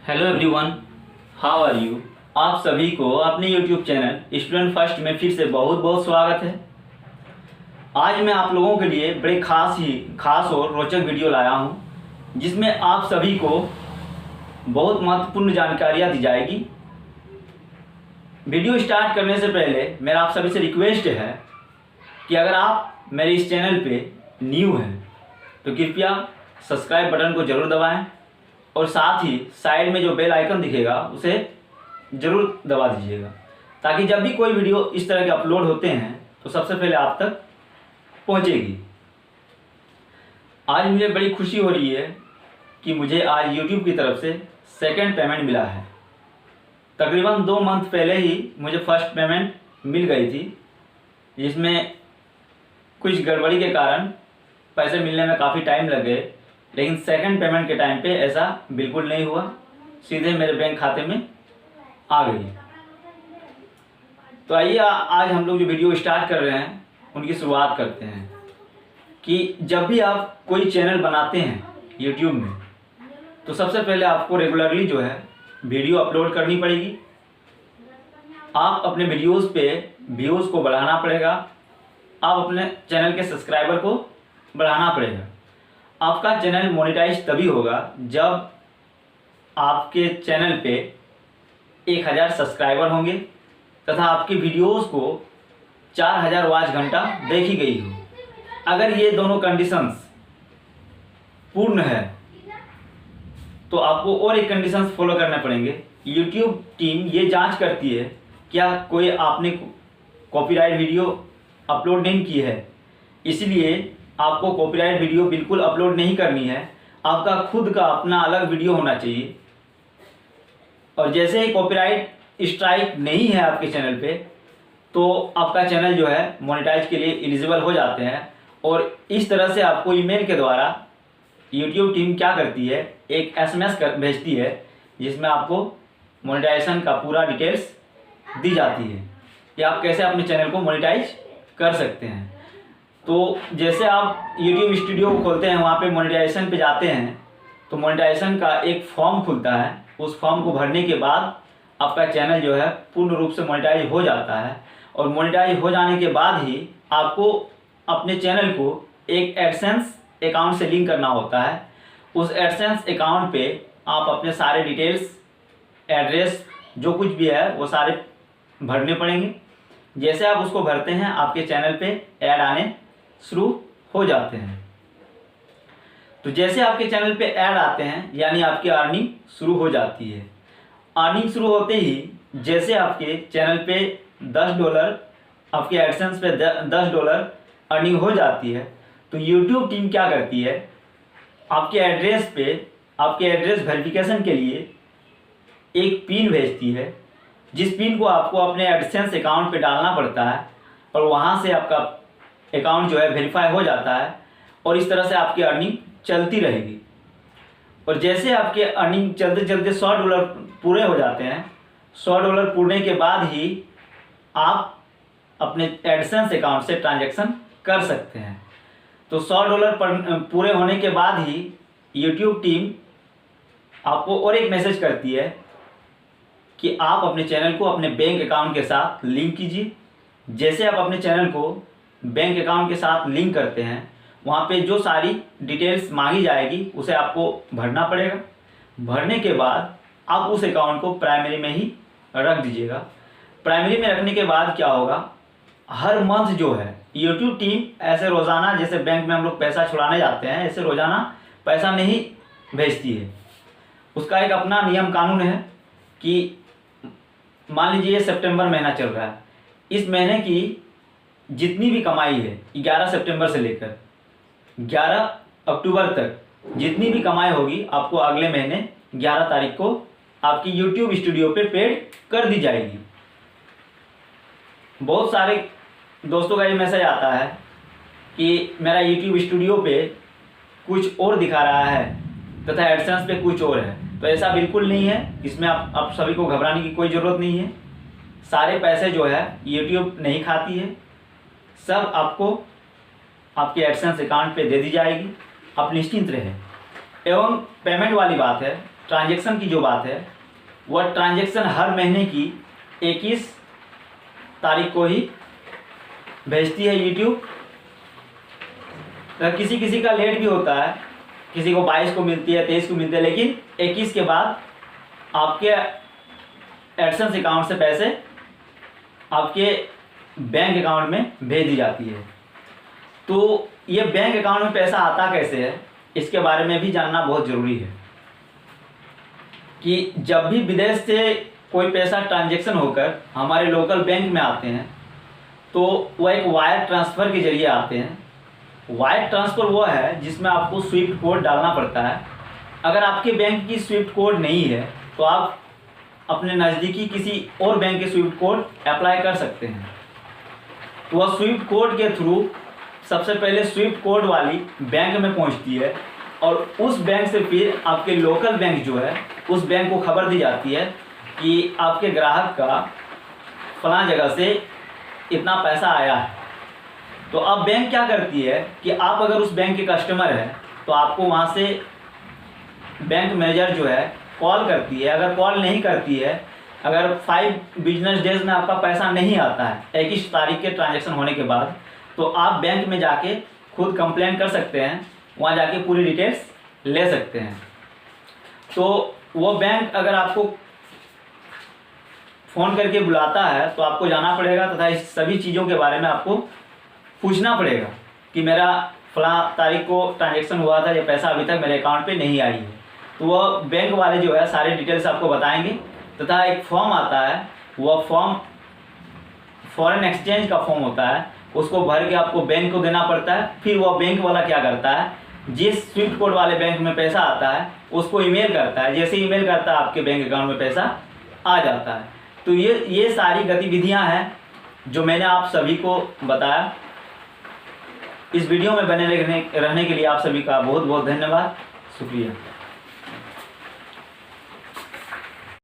Hello everyone, how are you. आप सभी को अपने यूट्यूब चैनल स्टूडेंट फर्स्ट में फिर से बहुत बहुत स्वागत है। आज मैं आप लोगों के लिए बड़े खास और रोचक वीडियो लाया हूं, जिसमें आप सभी को बहुत महत्वपूर्ण जानकारियां दी जाएगी। वीडियो स्टार्ट करने से पहले मेरा आप सभी से रिक्वेस्ट है कि अगर आप मेरे इस चैनल पे न्यू हैं तो कृपया सब्सक्राइब बटन को ज़रूर दबाएं और साथ ही साइड में जो बेल आइकन दिखेगा उसे ज़रूर दबा दीजिएगा, ताकि जब भी कोई वीडियो इस तरह के अपलोड होते हैं तो सबसे पहले आप तक पहुंचेगी। आज मुझे बड़ी खुशी हो रही है कि मुझे आज YouTube की तरफ से सेकंड पेमेंट मिला है। तकरीबन 2 मंथ पहले ही मुझे फर्स्ट पेमेंट मिल गई थी, जिसमें कुछ गड़बड़ी के कारण पैसे मिलने में काफ़ी टाइम लग गए, लेकिन सेकंड पेमेंट के टाइम पे ऐसा बिल्कुल नहीं हुआ, सीधे मेरे बैंक खाते में आ गई। तो आइए आज हम लोग जो वीडियो स्टार्ट कर रहे हैं उनकी शुरुआत करते हैं। कि जब भी आप कोई चैनल बनाते हैं यूट्यूब में तो सबसे पहले आपको रेगुलरली जो है वीडियो अपलोड करनी पड़ेगी। आप अपने वीडियोस पे व्यूज़ को बढ़ाना पड़ेगा, आप अपने चैनल के सब्सक्राइबर को बढ़ाना पड़ेगा। आपका चैनल मोनेटाइज तभी होगा जब आपके चैनल पे 1000 सब्सक्राइबर होंगे तथा आपकी वीडियोस को 4000 वॉच घंटा देखी गई हो। अगर ये दोनों कंडीशंस पूर्ण है तो आपको और एक कंडीशंस फॉलो करने पड़ेंगे। यूट्यूब टीम ये जांच करती है क्या कोई आपने कॉपीराइट वीडियो अपलोड नहीं की है, इसलिए आपको कॉपीराइट वीडियो बिल्कुल अपलोड नहीं करनी है। आपका खुद का अपना अलग वीडियो होना चाहिए। और जैसे ही कॉपीराइट स्ट्राइक नहीं है आपके चैनल पे तो आपका चैनल जो है मोनेटाइज के लिए एलिजिबल हो जाते हैं। और इस तरह से आपको ईमेल के द्वारा यूट्यूब टीम क्या करती है, एक SMS भेजती है जिसमें आपको मोनेटाइजेशन का पूरा डिटेल्स दी जाती है कि आप कैसे अपने चैनल को मोनेटाइज कर सकते हैं। तो जैसे आप YouTube स्टूडियो खोलते हैं, वहाँ पे मोनेटाइजेशन पे जाते हैं तो मोनेटाइजेशन का एक फॉर्म खुलता है। उस फॉर्म को भरने के बाद आपका चैनल जो है पूर्ण रूप से मोनेटाइज हो जाता है। और मोनेटाइज हो जाने के बाद ही आपको अपने चैनल को एक एडसेंस अकाउंट से लिंक करना होता है। उस एडसेंस अकाउंट पे आप अपने सारे डिटेल्स, एड्रेस, जो कुछ भी है वो सारे भरने पड़ेंगे। जैसे आप उसको भरते हैं आपके चैनल पे ऐड आने शुरू हो जाते हैं। तो जैसे आपके चैनल पे ऐड आते हैं यानी आपकी अर्निंग शुरू हो जाती है। अर्निंग शुरू होते ही जैसे आपके चैनल पे $10, आपके एडसेंस पे $10 अर्निंग हो जाती है तो यूट्यूब टीम क्या करती है, आपके एड्रेस पे, आपके एड्रेस वेरिफिकेशन के लिए एक पिन भेजती है, जिस पिन को आपको अपने एडसेंस अकाउंट पे डालना पड़ता है और वहाँ से आपका अकाउंट जो है वेरीफाई हो जाता है। और इस तरह से आपकी अर्निंग चलती रहेगी। और जैसे आपके अर्निंग चलते चलते $100 पूरे हो जाते हैं, $100 पूरने के बाद ही आप अपने एडसेंस अकाउंट से ट्रांजैक्शन कर सकते हैं। तो $100 पूरे होने के बाद ही यूट्यूब टीम आपको और एक मैसेज करती है कि आप अपने चैनल को अपने बैंक अकाउंट के साथ लिंक कीजिए। जैसे आप अपने चैनल को बैंक अकाउंट के साथ लिंक करते हैं, वहाँ पे जो सारी डिटेल्स मांगी जाएगी उसे आपको भरना पड़ेगा। भरने के बाद आप उस अकाउंट को प्राइमरी में ही रख दीजिएगा। प्राइमरी में रखने के बाद क्या होगा, हर मंथ जो है यूट्यूब टीम ऐसे रोज़ाना, जैसे बैंक में हम लोग पैसा छुड़ाने जाते हैं, ऐसे रोज़ाना पैसा नहीं भेजती है। उसका एक अपना नियम कानून है कि मान लीजिए सितंबर महीना चल रहा है, इस महीने की जितनी भी कमाई है 11 सितंबर से लेकर 11 अक्टूबर तक जितनी भी कमाई होगी आपको अगले महीने 11 तारीख को आपकी YouTube स्टूडियो पे पेड कर दी जाएगी। बहुत सारे दोस्तों का ये मैसेज आता है कि मेरा YouTube स्टूडियो पे कुछ और दिखा रहा है तथा एडसेंस पे कुछ और है। तो ऐसा बिल्कुल नहीं है, इसमें आप सभी को घबराने की कोई ज़रूरत नहीं है। सारे पैसे जो है YouTube नहीं खाती है, सब आपको आपके एडसेंस अकाउंट पे दे दी जाएगी। आप निश्चिंत रहें। एवं पेमेंट वाली बात है ट्रांजैक्शन की जो बात है, वह ट्रांजैक्शन हर महीने की 21 तारीख को ही भेजती है यूट्यूब। किसी किसी का लेट भी होता है, किसी को 22 को मिलती है, 23 को मिलती है, लेकिन 21 के बाद आपके एडसेंस अकाउंट से पैसे आपके बैंक अकाउंट में भेज दी जाती है। तो ये बैंक अकाउंट में पैसा आता कैसे है, इसके बारे में भी जानना बहुत ज़रूरी है कि जब भी विदेश से कोई पैसा ट्रांजैक्शन होकर हमारे लोकल बैंक में आते हैं तो वह एक वायर ट्रांसफ़र के जरिए आते हैं। वायर ट्रांसफ़र वो है जिसमें आपको स्विफ्ट कोड डालना पड़ता है। अगर आपके बैंक की स्विफ्ट कोड नहीं है तो आप अपने नज़दीकी किसी और बैंक के स्विफ्ट कोड अप्लाई कर सकते हैं। तो वह स्विफ्ट कोड के थ्रू सबसे पहले स्विफ्ट कोड वाली बैंक में पहुंचती है और उस बैंक से फिर आपके लोकल बैंक जो है उस बैंक को खबर दी जाती है कि आपके ग्राहक का फलां जगह से इतना पैसा आया है। तो अब बैंक क्या करती है कि आप अगर उस बैंक के कस्टमर हैं तो आपको वहाँ से बैंक मैनेजर जो है कॉल करती है। अगर कॉल नहीं करती है, अगर 5 बिजनेस डेज में आपका पैसा नहीं आता है 21 तारीख के ट्रांजैक्शन होने के बाद, तो आप बैंक में जाके खुद कंप्लेंट कर सकते हैं, वहाँ जाके पूरी डिटेल्स ले सकते हैं। तो वो बैंक अगर आपको फ़ोन करके बुलाता है तो आपको जाना पड़ेगा तथा इस सभी चीज़ों के बारे में आपको पूछना पड़ेगा कि मेरा फलां तारीख को ट्रांजैक्शन हुआ था, ये पैसा अभी तक मेरे अकाउंट पे नहीं आई है। तो वह बैंक वाले जो है सारे डिटेल्स आपको बताएंगे तथा एक फॉर्म आता है, वह फॉर्म फॉरेन एक्सचेंज का फॉर्म होता है, उसको भर के आपको बैंक को देना पड़ता है। फिर वह बैंक वाला क्या करता है, जिस स्विफ्ट कोड वाले बैंक में पैसा आता है उसको ईमेल करता है। जैसे ईमेल करता है आपके बैंक अकाउंट में पैसा आ जाता है। तो ये सारी गतिविधियां हैं जो मैंने आप सभी को बताया। इस वीडियो में बने रहने के लिए आप सभी का बहुत बहुत धन्यवाद, शुक्रिया।